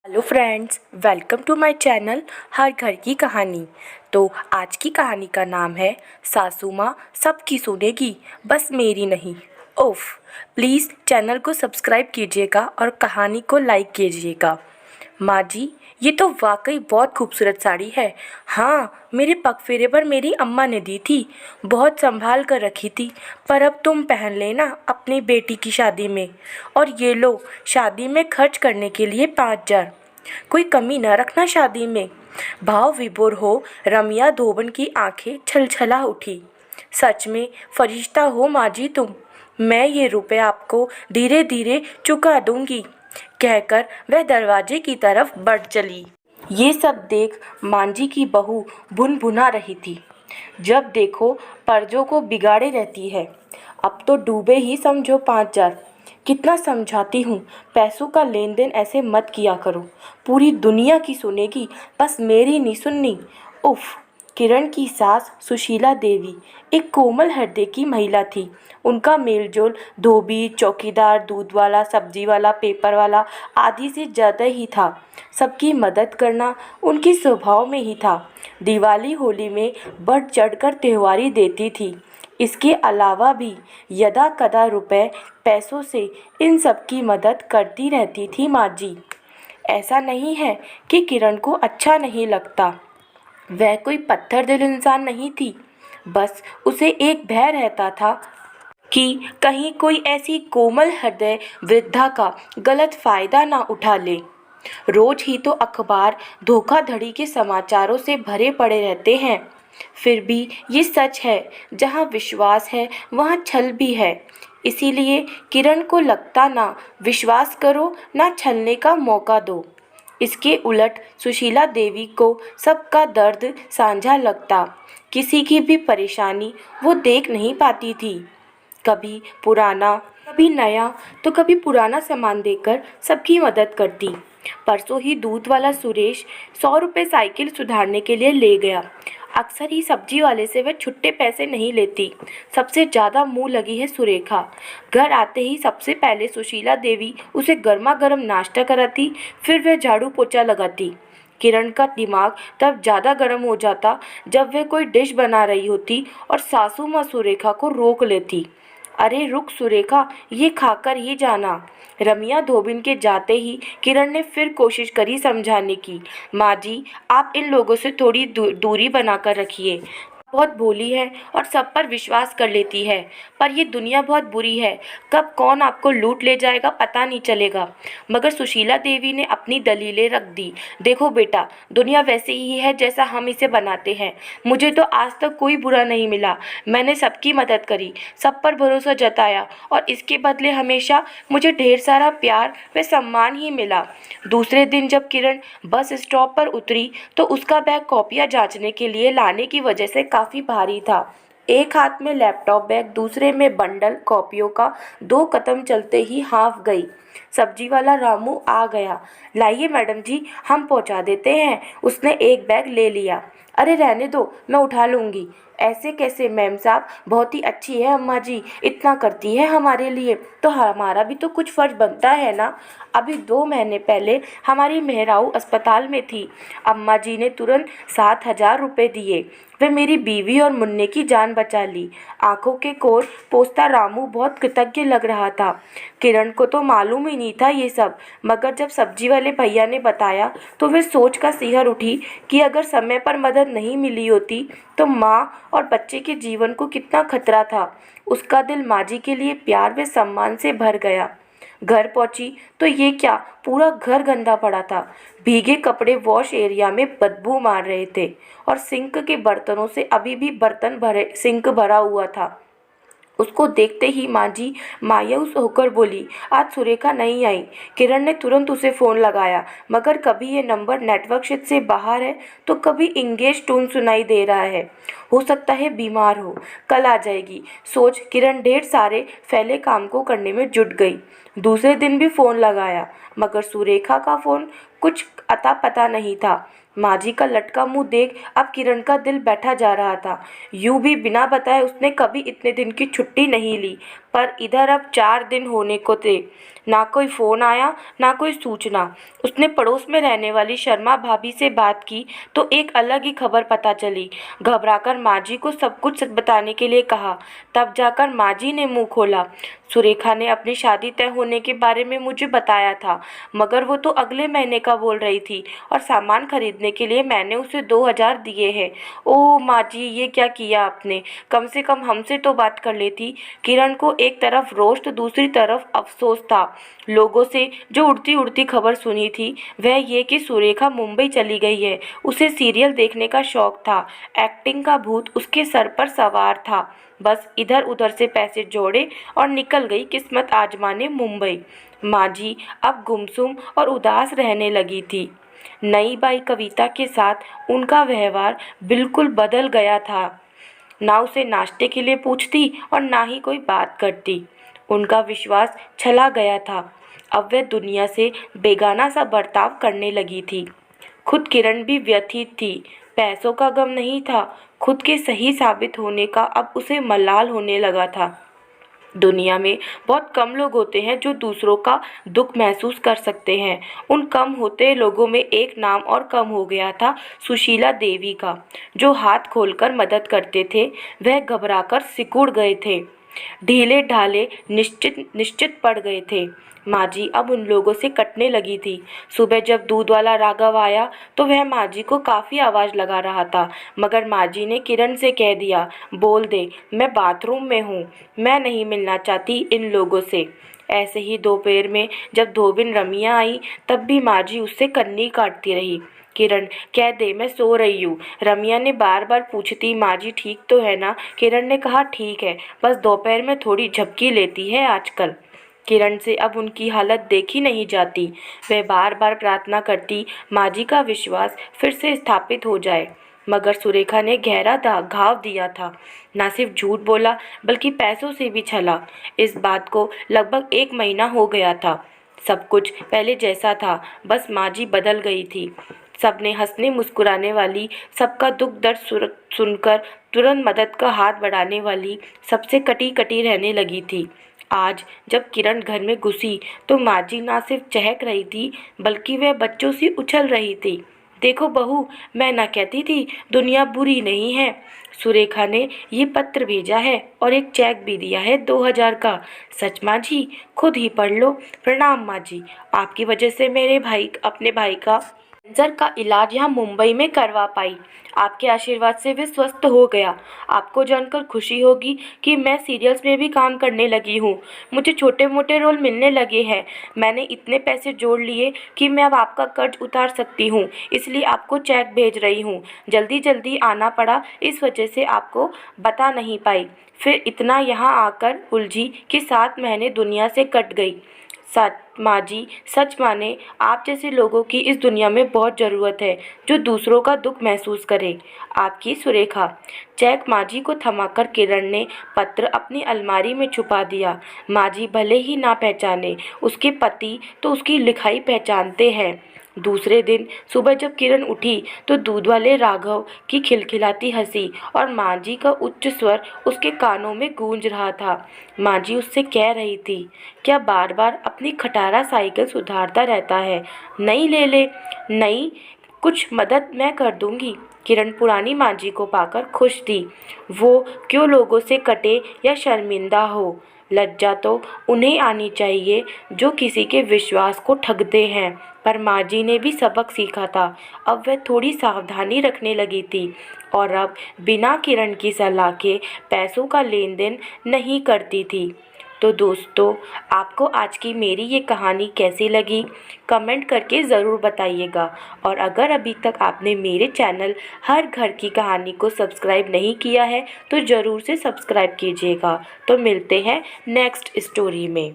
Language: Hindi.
Hello friends, welcome to my channel हर घर की कहानी। तो आज की कहानी का नाम है सासू माँ सबकी सुनेगी बस मेरी नहीं। ओफ, प्लीज़ चैनल को सब्सक्राइब कीजिएगा और कहानी को लाइक कीजिएगा। माँ जी, ये तो वाकई बहुत खूबसूरत साड़ी है। हाँ, मेरे पगफेरे पर मेरी अम्मा ने दी थी, बहुत संभाल कर रखी थी। पर अब तुम पहन लेना अपनी बेटी की शादी में। और ये लो, शादी में खर्च करने के लिए 5,000। कोई कमी न रखना शादी में। भाव विभोर हो रमिया धोबन की आंखें छलछला उठी। सच में फरिश्ता हो माँ जी तुम। मैं ये रुपए आपको धीरे धीरे चुका दूंगी, कहकर वह दरवाजे की तरफ बढ़ चली। ये सब देख मांझी की बहू भुनभुना रही थी। जब देखो पर्जों को बिगाड़े रहती है। अब तो डूबे ही समझो 5,000। कितना समझाती हूँ, पैसों का लेन देन ऐसे मत किया करो। पूरी दुनिया की सुनेगी, बस मेरी नहीं सुननी। उफ। किरण की सास सुशीला देवी एक कोमल हृदय की महिला थी। उनका मेलजोल धोबी, चौकीदार, दूध वाला, सब्जी वाला, पेपर वाला आदि से ज़्यादा ही था। सबकी मदद करना उनके स्वभाव में ही था। दिवाली होली में बढ़ चढ़कर त्योहारी देती थी। इसके अलावा भी यदा कदा रुपए पैसों से इन सब की मदद करती रहती थी माँ जी। ऐसा नहीं है कि किरण को अच्छा नहीं लगता। वह कोई पत्थर दिल इंसान नहीं थी। बस उसे एक भय रहता था कि कहीं कोई ऐसी कोमल हृदय वृद्धा का गलत फायदा ना उठा ले। रोज ही तो अखबार धोखाधड़ी के समाचारों से भरे पड़े रहते हैं। फिर भी ये सच है, जहाँ विश्वास है वहाँ छल भी है। इसीलिए किरण को लगता ना विश्वास करो ना छलने का मौका दो। इसके उलट सुशीला देवी को सबका दर्द साझा लगता। किसी की भी परेशानी वो देख नहीं पाती थी। कभी पुराना, कभी नया, तो कभी पुराना सामान देकर सबकी मदद करती। परसों ही दूध वाला सुरेश 100 रुपये साइकिल सुधारने के लिए ले गया। अक्सर ही सब्जी वाले से वह छुट्टे पैसे नहीं लेती। सबसे ज़्यादा मुंह लगी है सुरेखा। घर आते ही सबसे पहले सुशीला देवी उसे गर्मा गर्म नाश्ता कराती, फिर वह झाड़ू पोछा लगाती। किरण का दिमाग तब ज़्यादा गर्म हो जाता जब वह कोई डिश बना रही होती और सासू माँ सुरेखा को रोक लेती। अरे रुक सुरेखा, ये खाकर ही जाना। रमिया धोबिन के जाते ही किरण ने फिर कोशिश करी समझाने की। माँ जी, आप इन लोगों से थोड़ी दूरी बनाकर रखिए। बहुत भोली है और सब पर विश्वास कर लेती है। पर ये दुनिया बहुत बुरी है, कब कौन आपको लूट ले जाएगा पता नहीं चलेगा। मगर सुशीला देवी ने अपनी दलीलें रख दी। देखो बेटा, दुनिया वैसे ही है जैसा हम इसे बनाते हैं। मुझे तो आज तक कोई बुरा नहीं मिला। मैंने सबकी मदद करी, सब पर भरोसा जताया और इसके बदले हमेशा मुझे ढेर सारा प्यार व सम्मान ही मिला। दूसरे दिन जब किरण बस स्टॉप पर उतरी तो उसका बैग कॉपियाँ जांचने के लिए लाने की वजह से काफ़ी भारी था। एक हाथ में लैपटॉप बैग, दूसरे में बंडल कॉपियों का। 2 कदम चलते ही हाँफ गई। सब्जी वाला रामू आ गया। लाइए मैडम जी, हम पहुंचा देते हैं। उसने एक बैग ले लिया। अरे रहने दो, मैं उठा लूँगी। ऐसे कैसे मैम साहब, बहुत ही अच्छी है अम्मा जी, इतना करती है हमारे लिए, तो हमारा भी तो कुछ फ़र्ज बनता है ना। अभी 2 महीने पहले हमारी मेहराऊ अस्पताल में थी। अम्मा जी ने तुरंत 7,000 रुपये दिए। वे मेरी बीवी और मुन्ने की जान बचा ली। आंखों के कोर पोंछता रामू बहुत कृतज्ञ लग रहा था। किरण को तो मालूम ही नहीं था ये सब, मगर जब सब्जी वाले भैया ने बताया तो वे सोच का सिहर उठी कि अगर समय पर मदद नहीं मिली होती तो माँ और बच्चे के जीवन को कितना खतरा था। उसका दिल माँ जी के लिए प्यार व सम्मान से भर गया। घर पहुंची तो ये क्या, पूरा घर गंदा पड़ा था। भीगे कपड़े वॉश एरिया में बदबू मार रहे थे और सिंक के बर्तनों से अभी भी सिंक भरा हुआ था। उसको देखते ही माँ जी मायूस होकर बोली, आज सुरेखा नहीं आई। किरण ने तुरंत उसे फ़ोन लगाया, मगर कभी ये नंबर नेटवर्क क्षेत्र से बाहर है तो कभी इंगेज टोन सुनाई दे रहा है। हो सकता है बीमार हो, कल आ जाएगी सोच किरण ढेर सारे फैले काम को करने में जुट गई। दूसरे दिन भी फ़ोन लगाया, मगर सुरेखा का फ़ोन कुछ अता पता नहीं था। माँ जी का लटका मुंह देख अब किरण का दिल बैठा जा रहा था। यूं भी बिना बताए उसने कभी इतने दिन की छुट्टी नहीं ली, पर इधर अब 4 दिन होने को थे। ना कोई फ़ोन आया, ना कोई सूचना। उसने पड़ोस में रहने वाली शर्मा भाभी से बात की तो एक अलग ही खबर पता चली। घबराकर माँ जी को सब कुछ बताने के लिए कहा, तब जाकर माँ जी ने मुँह खोला। सुरेखा ने अपनी शादी तय होने के बारे में मुझे बताया था, मगर वो तो अगले महीने का बोल रही थी और सामान खरीदने के लिए मैंने उसे 2,000 दिए हैं। ओह माँ जी, ये क्या किया आपने? कम से कम हमसे तो बात कर लेती। किरण को एक तरफ रोष तो दूसरी तरफ अफसोस था। लोगों से जो उड़ती उड़ती खबर सुनी थी वह ये कि सुरेखा मुंबई चली गई है। उसे सीरियल देखने का शौक था, एक्टिंग का भूत उसके सर पर सवार था। बस इधर उधर से पैसे जोड़े और निकल गई किस्मत आजमाने मुंबई। माँ जी अब गुमसुम और उदास रहने लगी थी। नई बाई कविता के साथ उनका व्यवहार बिल्कुल बदल गया था। ना उसे नाश्ते के लिए पूछती और ना ही कोई बात करती। उनका विश्वास छला गया था। अब वह दुनिया से बेगाना सा बर्ताव करने लगी थी। खुद किरण भी व्यथित थी। पैसों का गम नहीं था, खुद के सही साबित होने का अब उसे मलाल होने लगा था। दुनिया में बहुत कम लोग होते हैं जो दूसरों का दुख महसूस कर सकते हैं। उन कम होते लोगों में एक नाम और कम हो गया था, सुशीला देवी का। जो हाथ खोलकर मदद करते थे वह घबराकर सिकुड़ गए थे, ढीले ढाले निश्चित निश्चित पड़ गए थे। माँ जी अब उन लोगों से कटने लगी थी। सुबह जब दूध वाला राघव आया तो वह माँ जी को काफ़ी आवाज़ लगा रहा था, मगर माँ जी ने किरण से कह दिया, बोल दे मैं बाथरूम में हूँ, मैं नहीं मिलना चाहती इन लोगों से। ऐसे ही दोपहर में जब धोबिन रमिया आई तब भी माँ जी उससे कन्नी काटती रही। किरण कह दे मैं सो रही हूँ। रमिया ने बार बार पूछती, माँ जी ठीक तो है ना? किरण ने कहा ठीक है, बस दोपहर में थोड़ी झपकी लेती है आजकल। किरण से अब उनकी हालत देखी नहीं जाती। वह बार बार प्रार्थना करती, माँ जी का विश्वास फिर से स्थापित हो जाए। मगर सुरेखा ने गहरा घाव दिया था। ना सिर्फ झूठ बोला बल्कि पैसों से भी छला। इस बात को लगभग 1 महीना हो गया था। सब कुछ पहले जैसा था, बस माँ जी बदल गई थी। सबने हंसने मुस्कुराने वाली, सबका दुख दर्द सुनकर तुरंत मदद का हाथ बढ़ाने वाली, सबसे कटी कटी रहने लगी थी। आज जब किरण घर में घुसी तो माँ जी ना सिर्फ चहक रही थी बल्कि वह बच्चों से उछल रही थी। देखो बहू, मैं ना कहती थी दुनिया बुरी नहीं है। सुरेखा ने ये पत्र भेजा है और एक चेक भी दिया है 2,000 का। सच माँ जी, खुद ही पढ़ लो। प्रणाम माँ जी, आपकी वजह से मेरे भाई अपने भाई का कैंसर का इलाज यहाँ मुंबई में करवा पाई। आपके आशीर्वाद से वे स्वस्थ हो गया। आपको जानकर खुशी होगी कि मैं सीरियल्स में भी काम करने लगी हूँ। मुझे छोटे मोटे रोल मिलने लगे हैं। मैंने इतने पैसे जोड़ लिए कि मैं अब आपका कर्ज उतार सकती हूँ, इसलिए आपको चेक भेज रही हूँ। जल्दी जल्दी आना पड़ा, इस वजह से आपको बता नहीं पाई। फिर इतना यहाँ आकर उलझी कि 7 महीने दुनिया से कट गई। सच माँ जी, सच माने आप जैसे लोगों की इस दुनिया में बहुत ज़रूरत है, जो दूसरों का दुख महसूस करे। आपकी सुरेखा। चेक माँ जी को थमाकर किरण ने पत्र अपनी अलमारी में छुपा दिया। माँ जी भले ही ना पहचाने, उसके पति तो उसकी लिखाई पहचानते हैं। दूसरे दिन सुबह जब किरण उठी तो दूध वाले राघव की खिलखिलाती हंसी और माँ जी का उच्च स्वर उसके कानों में गूंज रहा था। माँ जी उससे कह रही थी, क्या बार बार अपनी खटारा साइकिल सुधारता रहता है? नई ले ले, नई, कुछ मदद मैं कर दूंगी। किरण पुरानी माँ जी को पाकर खुश थी। वो क्यों लोगों से कटे या शर्मिंदा हो। लज्जा तो उन्हें आनी चाहिए जो किसी के विश्वास को ठगते हैं। पर माँ जी ने भी सबक सीखा था। अब वह थोड़ी सावधानी रखने लगी थी और अब बिना किरण की सलाह के पैसों का लेन देन नहीं करती थी। तो दोस्तों, आपको आज की मेरी ये कहानी कैसी लगी कमेंट करके ज़रूर बताइएगा। और अगर अभी तक आपने मेरे चैनल हर घर की कहानी को सब्सक्राइब नहीं किया है तो ज़रूर से सब्सक्राइब कीजिएगा। तो मिलते हैं नेक्स्ट स्टोरी में।